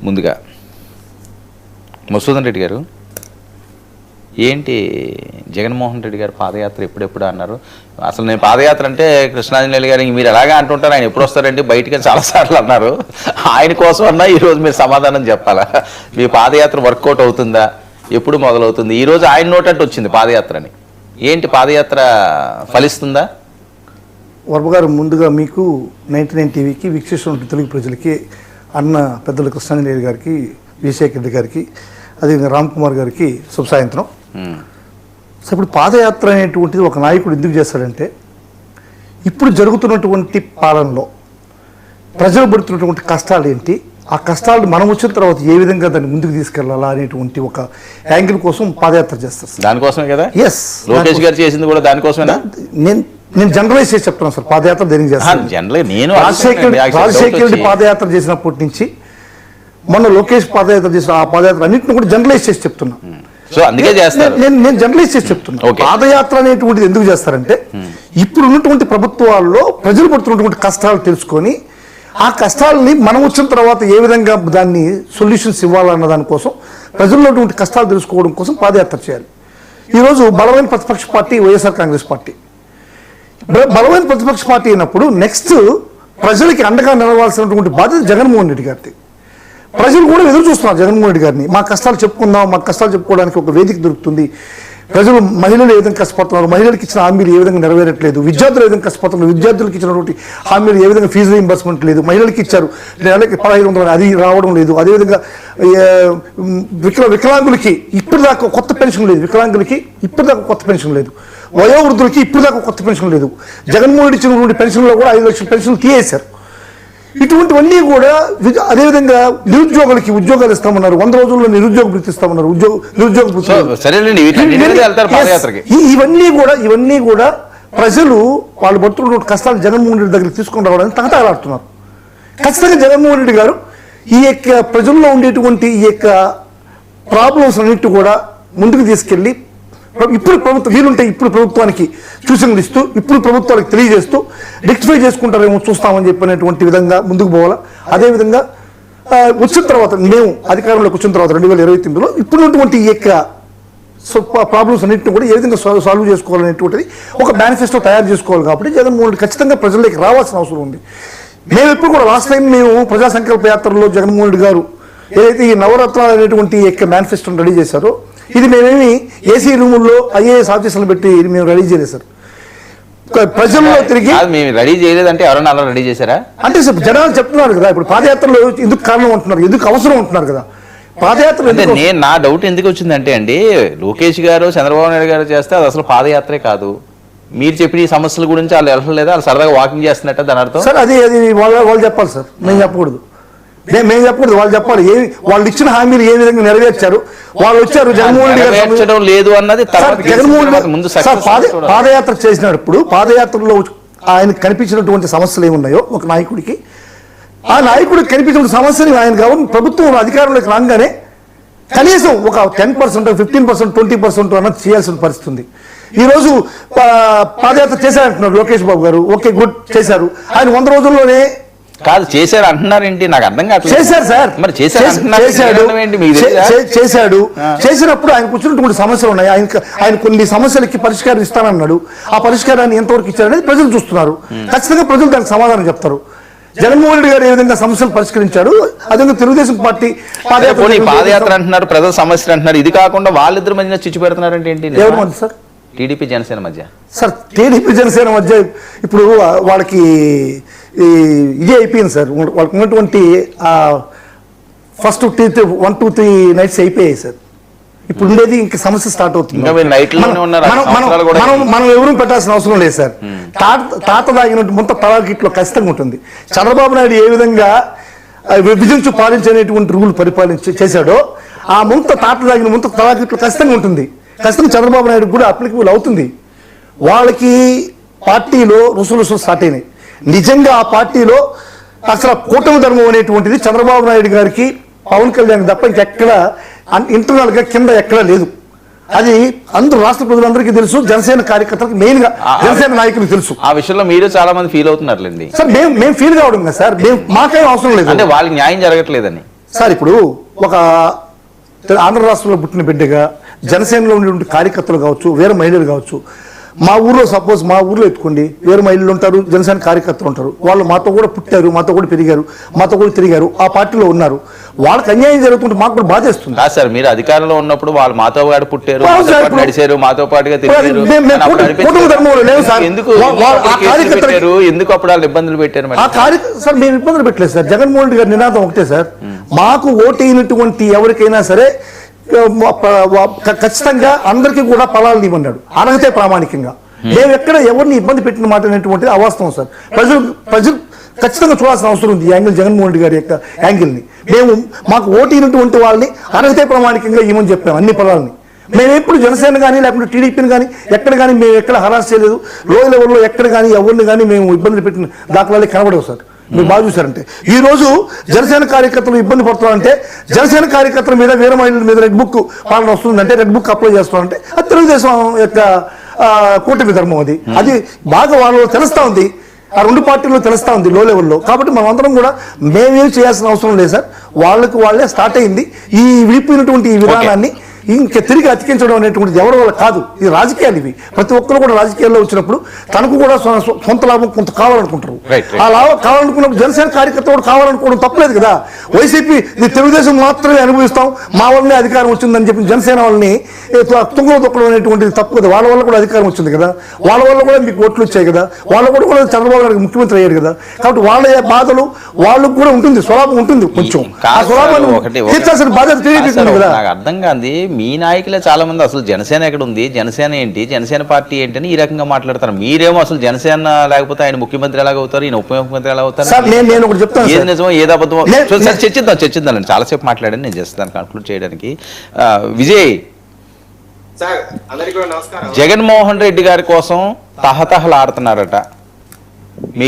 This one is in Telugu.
ముందుగా మధుసూదన్ రెడ్డి గారు, ఏంటి జగన్మోహన్ రెడ్డి గారు పాదయాత్ర ఎప్పుడెప్పుడు అన్నారు? అసలు నేను పాదయాత్ర అంటే కృష్ణాంజనేయులు గారు మీరు ఎలాగా అంటుంటారు, ఆయన ఎప్పుడు వస్తారండి బయటికి చాలాసార్లు అన్నారు. ఆయన కోసం అన్నా ఈరోజు మీరు సమాధానం చెప్పాలా? మీ పాదయాత్ర వర్కౌట్ అవుతుందా, ఎప్పుడు మొదలవుతుంది? ఈరోజు ఆయన నోటంటే వచ్చింది పాదయాత్రని. ఏంటి పాదయాత్ర ఫలిస్తుందా? వర్మ గారు, ముందుగా మీకు 99 టీవీకి వీక్షిస్తున్న తెలుగు ప్రజలకి, అన్న పెద్దలు కృష్ణాంజనేయులు గారికి, విజయశేఖర్ రెడ్డి గారికి, అదేవిధంగా రామ్ కుమార్ గారికి శుభ సాయంత్రం. సో ఇప్పుడు పాదయాత్ర అనేటువంటిది ఒక నాయకుడు ఎందుకు చేస్తాడంటే, ఇప్పుడు జరుగుతున్నటువంటి పాలనలో ప్రజలు పడుతున్నటువంటి కష్టాలు ఏంటి, ఆ కష్టాలు మనం వచ్చిన తర్వాత ఏ విధంగా దాన్ని ముందుకు తీసుకెళ్లాలా అనేటువంటి ఒక యాంగిల్ కోసం పాదయాత్ర చేస్తారు. దానికోసమే కదా ఎస్, లోకేష్ గారు చేసింది కూడా దానికోసమేనా? నేను జనరలైజ్ చేసి చెప్తున్నాను సార్. పాదయాత్ర దేనికి చేస్తాను? రాజశేఖర్ రెడ్డి పాదయాత్ర చేసినప్పటి నుంచి మొన్న లోకేష్ పాదయాత్ర చేసిన ఆ పాదయాత్ర అన్నింటిని కూడా జనరలైజ్ చేసి చెప్తున్నా. సో అందుకే చేస్తారు. నేను జనరలైజ్ చేసి చెప్తున్నా. పాదయాత్ర అనేటువంటిది ఎందుకు చేస్తారంటే, ఇప్పుడు ఉన్నటువంటి ప్రభుత్వాల్లో ప్రజలు పడుతున్నటువంటి కష్టాలు తెలుసుకొని ఆ కష్టాలని మనం వచ్చిన తర్వాత ఏ విధంగా దాన్ని సొల్యూషన్స్ ఇవ్వాలన్న దానికోసం, ప్రజల్లో కష్టాలు తెలుసుకోవడం కోసం పాదయాత్ర చేయాలి. ఈరోజు బలమైన ప్రతిపక్ష పార్టీ వైఎస్ఆర్ కాంగ్రెస్ పార్టీ. బలమైన ప్రతిపక్ష పార్టీ అయినప్పుడు నెక్స్ట్ ప్రజలకి అండగా నిలవాల్సినటువంటి బాధ్యత జగన్మోహన్ రెడ్డి గారిది. ప్రజలు కూడా ఎదురు చూస్తున్నారు జగన్మోహన్ రెడ్డి గారిని. మా కష్టాలు చెప్పుకుందాం, మా కష్టాలు చెప్పుకోవడానికి ఒక వేదిక దొరుకుతుంది. ప్రజలు మహిళలు ఏ విధంగా కష్టపడుతున్నారు, మహిళలకు ఇచ్చిన హామీలు ఏ విధంగా నెరవేరట్లేదు, విద్యార్థులు ఏ విధంగా కష్టపడుతున్నారు, విద్యార్థులకు ఇచ్చినటువంటి హామీలు ఏ విధంగా ఫీజు రీయింబర్స్మెంట్ లేదు, మహిళలకు ఇచ్చారు నెలకి 1500 అది రావడం లేదు. అదేవిధంగా వికలాంగులకి ఇప్పటిదాకా కొత్త పెన్షన్ లేదు, వికలాంగులకి ఇప్పటిదాకా కొత్త పెన్షన్ లేదు, వయోవృద్ధులకి ఇప్పటిదాకా కొత్త పెన్షన్ లేదు. జగన్మోహన్ రెడ్డి ఇచ్చినటువంటి పెన్షన్లో కూడా 5 లక్షల పెన్షన్లు తీయేశారు. ఇటువంటివన్నీ కూడా. అదేవిధంగా నిరుద్యోగులకి ఉద్యోగాలు ఇస్తామన్నారు, 100 రోజుల్లో నిరుద్యోగ వృత్తి ఇస్తామన్నారు, నిరుద్యోగ వృత్తి. ఇవన్నీ కూడా ప్రజలు వాళ్ళు పడుతున్న కష్టాలు జగన్మోహన్ రెడ్డి దగ్గరికి తీసుకొని రావడానికి తహతహలాడుతున్నారు. ఖచ్చితంగా జగన్మోహన్ రెడ్డి గారు ఈ యొక్క ప్రజల్లో ఉండేటువంటి ఈ యొక్క ప్రాబ్లమ్స్ అన్నిటి కూడా ముందుకు తీసుకెళ్లి, ఇప్పుడు ప్రభుత్వం వీలుంటే ఇప్పుడు ప్రభుత్వానికి సూచనలు ఇస్తూ, ఇప్పుడు ప్రభుత్వానికి తెలియజేస్తూ రెక్టిఫై చేసుకుంటారేమో చూస్తామని చెప్పినటువంటి విధంగా ముందుకు పోవాలా. అదేవిధంగా వచ్చిన తర్వాత, మేము అధికారంలోకి వచ్చిన తర్వాత 2029లో ఇప్పుడున్నటువంటి ఈ యొక్క ప్రాబ్లమ్స్ అన్నింటినీ కూడా ఏ విధంగా సాల్వ్ చేసుకోవాలనేటువంటిది ఒక మేనిఫెస్టో తయారు చేసుకోవాలి. కాబట్టి జగన్మోహన్ రెడ్డి ఖచ్చితంగా ప్రజల్లోకి రావాల్సిన అవసరం ఉంది. మేము ఎప్పుడు కూడా లాస్ట్ టైం మేము ప్రజా సంకల్ప యాత్రలో జగన్మోహన్ రెడ్డి గారు ఏదైతే ఈ నవరత్నాలు అనేటువంటి యొక్క మేనిఫెస్టోని రెడీ చేశారో, ఇది మేమేమి ఏసీ రూముల్లో ఐఏఎస్ ఆఫీసర్లు పెట్టి మేము రెడీ చేయలేదు సార్. ప్రజల్లో తిరిగి రెడీ చేయలేదంటే ఎవరైనా అలా రెడీ చేశారా అంటే సార్ జనాలు చెప్తున్నారు కదా. ఇప్పుడు పాదయాత్రలో ఎందుకు కారణం ఉంటున్నారు, ఎందుకు అవసరం ఉంటున్నారు కదా పాదయాత్ర. నా డౌట్ ఎందుకు వచ్చిందంటే అండి, లోకేష్ గారు చంద్రబాబు నాయుడు గారు చేస్తే అది అసలు పాదయాత్రే కాదు. మీరు చెప్పిన ఈ సమస్యల గురించి వాళ్ళు వెళ్ళలేదా, వాళ్ళు సరదాగా వాకింగ్ చేస్తున్నట్టు దాని అర్థం సార్. అది వాళ్ళు చెప్పాలి సార్, మేము చెప్పకూడదు. మేము చెప్పకూడదు, వాళ్ళు చెప్పాలి. వాళ్ళు ఇచ్చిన హామీలు ఏ విధంగా నెరవేర్చారు. వాళ్ళు వచ్చారు జగన్మోహన్ రెడ్డి గారు లేదు అన్నది జగన్మోహన్ రెడ్డి పాదయాత్ర చేసినప్పుడు పాదయాత్రలో ఆయన కనిపించినటువంటి సమస్యలు ఏమున్నాయో ఒక నాయకుడికి, ఆ నాయకుడికి కనిపించిన సమస్యని ఆయన గవర్నమెంట్ ప్రభుత్వం అధికారంలోకి రాగానే కనీసం ఒక 10%, 15%, 20% అన్నది చేయాల్సిన పరిస్థితి ఉంది. ఈరోజు పాదయాత్ర చేశారంటున్నారు లోకేష్ బాబు గారు. ఓకే, గుడ్, చేశారు. ఆయన 100 రోజుల్లోనే కాదు చేశారు అంటున్నారేంటి, నాకు అర్థం కాదు. చేశారు సార్, మరి చేశాడు. చేసినప్పుడు ఆయన కూర్చున్నటువంటి సమస్యలు ఉన్నాయి. ఆయన కొన్ని సమస్యలకి పరిష్కారం ఇస్తానన్నాడు. ఆ పరిష్కారాన్ని ఎంతవరకు ఇచ్చారనేది ప్రజలు చూస్తున్నారు. ఖచ్చితంగా ప్రజలు దానికి సమాధానం చెప్తారు. జగన్మోహన్ రెడ్డి గారు ఏ విధంగా సమస్యలు పరిష్కరించాడు, అదే తెలుగుదేశం పార్టీ పాదయాత్ర అంటున్నారు, ప్రజల సమస్యలు అంటున్నారు. ఇది కాకుండా వాళ్ళిద్దరి మధ్య చిచ్చు పెడుతున్నారంటే ఏంటి? ఎవరి మధ్య సార్? టీడీపీ జనసేన మధ్య సార్. టీడీపీ జనసేన మధ్య ఇప్పుడు వాళ్ళకి ఇదే అయిపోయింది సార్. వాళ్ళకి ఉన్నటువంటి ఫస్ట్ 1, 2, 3 నైట్స్ అయిపోయాయి సార్. ఇప్పుడు ఉండేది ఇంకా సమస్య స్టార్ట్ అవుతుంది. మనం ఎవరూ పెట్టాల్సిన అవసరం లేదు సార్. తాత తాగినట్టు ముంత తలాకిట్లో ఖచ్చితంగా ఉంటుంది. చంద్రబాబు నాయుడు ఏ విధంగా విభజించు పాలించేటువంటి రూల్ చేశాడో, ఆ ముంత తాత తాగిన ముంత తలాకిట్లో ఖచ్చితంగా ఉంటుంది. ఖచ్చితంగా చంద్రబాబు నాయుడు కూడా అప్లికబుల్ అవుతుంది. వాళ్ళకి పార్టీలో రుసులు స్టార్ట్ అయినాయి. నిజంగా ఆ పార్టీలో అసలు కూటమి ధర్మం అనేటువంటిది చంద్రబాబు నాయుడు గారికి, పవన్ కళ్యాణ్ తప్ప ఇంకెక్కడ ఇంటర్నల్ గా కింద ఎక్కడా లేదు. అది అందరూ రాష్ట్ర ప్రజలందరికీ తెలుసు, జనసేన కార్యకర్తలకు మెయిన్ గా జనసేన నాయకులకు తెలుసు. ఆ విషయంలో మీరు చాలా మంది ఫీల్ అవుతున్నారులేండి సార్. మేము ఫీల్ కావడం కదా సార్, మాకేం అవసరం లేదు. అంటే వాళ్ళకి న్యాయం జరగట్లేదని. సార్ ఇప్పుడు ఒక ఆంధ్ర రాష్ట్రంలో పుట్టిన బిడ్డగా జనసేనలో ఉండేటువంటి కార్యకర్తలు కావచ్చు, వేరే మహిళలు కావచ్చు, మా ఊర్లో సపోజ్ మా ఊర్లో ఎత్తుకోండి, వేరే మహిళలు ఉంటారు, జనసేన కార్యకర్తలు ఉంటారు. వాళ్ళు మాతో కూడా పుట్టారు, మాతో కూడా పెరిగారు, మాతో కూడా తిరిగారు, ఆ పార్టీలో ఉన్నారు. వాళ్ళకి అన్యాయం జరుగుతుంటే మాకు కూడా బాధేస్తుంది. కాదు సార్, మీరు అధికారంలో ఉన్నప్పుడు వాళ్ళు మాతో పాటు పుట్టారు, అవును మాతో సార్, పాటు ఇప్పుడు- నడిచారు, మాతో పాటుగా తిరిగారు. మేము అని అప్పుడు కూటమి అనిపించలేదు. ధర్మంలో లేవు సార్. ఎందుకు ఆ కేసులు కార్యకర్తలకి- పెట్టారు? ఎందుకు అప్పుడు వాళ్ళు ఇబ్బందులు పెట్టారు మరి? ఆ సార్ మేము ఇబ్బందులు పెట్టలేదు సార్. జగన్మోహన్ రెడ్డి గారి నినాదం ఒకటే సార్, మాకు ఓటైనటువంటి ఎవరికైనా సరే ఖచ్చితంగా అందరికీ కూడా ఫలాలు ఇవ్వన్నాడు, అర్హతే ప్రామాణికంగా. మేము ఎక్కడ ఎవరిని ఇబ్బంది పెట్టిన మాట అనేటువంటిది అవాస్తవం సార్. ప్రజలు ఖచ్చితంగా చూడాల్సిన అవసరం ఉంది ఈ యాంగిల్, జగన్మోహన్ రెడ్డి గారి యొక్క యాంగిల్ని. మేము మాకు ఓటైనటువంటి వాళ్ళని అర్హతే ప్రామాణికంగా ఇవ్వమని చెప్పాము అన్ని ఫలాలని. మేము ఎప్పుడు జనసేన కానీ లేకపోతే టీడీపీని కానీ ఎక్కడ కానీ మేము ఎక్కడ హరాస్ చేయలేదు. లోయర్ లెవెల్లో ఎక్కడ కానీ ఎవరిని కానీ మేము ఇబ్బందులు పెట్టిన దాఖలాలు కనబడవు సార్. మీరు బాగా చూసారంటే ఈ రోజు జనసేన కార్యకర్తలు ఇబ్బంది పడుతున్నారంటే, జనసేన కార్యకర్తల మీద వీర మహిళల మీద రెడ్ బుక్ పాలన వస్తుందంటే, రెడ్ బుక్ అప్లై చేస్తున్నారంటే అది తెలుగుదేశం యొక్క కూటమి ధర్మం. అది బాగా వాళ్ళలో తెలుస్తా ఉంది, ఆ రెండు పార్టీల్లో తెలుస్తా ఉంది లో లెవెల్లో. కాబట్టి మనం అందరం కూడా మేమేం చేయాల్సిన అవసరం లేదు సార్. వాళ్ళకి వాళ్ళే స్టార్ట్ అయింది ఈ విడిపోయినటువంటి ఈ విధానాన్ని ఇంకా తిరిగి అతికించడం అనేటువంటిది ఎవరి వల్ల కాదు. ఇది రాజకీయాలు, ఇవి ప్రతి ఒక్కరు కూడా రాజకీయాల్లో వచ్చినప్పుడు తనకు కూడా సొంత లాభం కొంత కావాలనుకుంటారు. ఆ లాభం కావాలనుకున్నప్పుడు జనసేన కార్యకర్త కూడా కావాలనుకోవడం తప్పలేదు కదా. వైసీపీ ఇది తెలుగుదేశం మాత్రమే అనుభవిస్తాం, మా వల్లనే అధికారం వచ్చిందని చెప్పి జనసేన వాళ్ళని తుంగలో తొక్కడం అనేటువంటిది తప్పు కదా. వాళ్ళ వల్ల కూడా అధికారం వచ్చింది కదా, వాళ్ళ వల్ల కూడా మీకు ఓట్లు వచ్చాయి కదా, వాళ్ళ కూడా చంద్రబాబు గారికి ముఖ్యమంత్రి అయ్యారు కదా. కాబట్టి వాళ్ళ బాధలు వాళ్ళకు కూడా ఉంటుంది, స్వలాభం ఉంటుంది కొంచెం. ఆ స్వలాభాన్ని తీర్చాల్సిన బాధ్యత టీడీపీకి ఉంది కదా. నాకు అర్థం కాదు, మీ నాయకులే చాలా మంది అసలు జనసేన ఎక్కడ ఉంది, జనసేన ఏంటి, జనసేన పార్టీ ఏంటి అని ఈ రకంగా మాట్లాడతారు. మీరేమో అసలు జనసేన లేకపోతే ఆయన ముఖ్యమంత్రి ఎలాగ అవుతారు, ఈయన ఉప ముఖ్యమంత్రి ఎలా అవుతారు? సార్ నేను ఒకటి చెప్తాను, ఏది నిజమో ఏది అబద్ధమో సార్ చర్చిద్దాం. చాలాసేపు మాట్లాడాను, నేను చేస్తాను కన్క్లూడ్ చేయడానికి. విజయ్, జగన్మోహన్ రెడ్డి గారి కోసం తహతహలాడుతున్నారట. మీ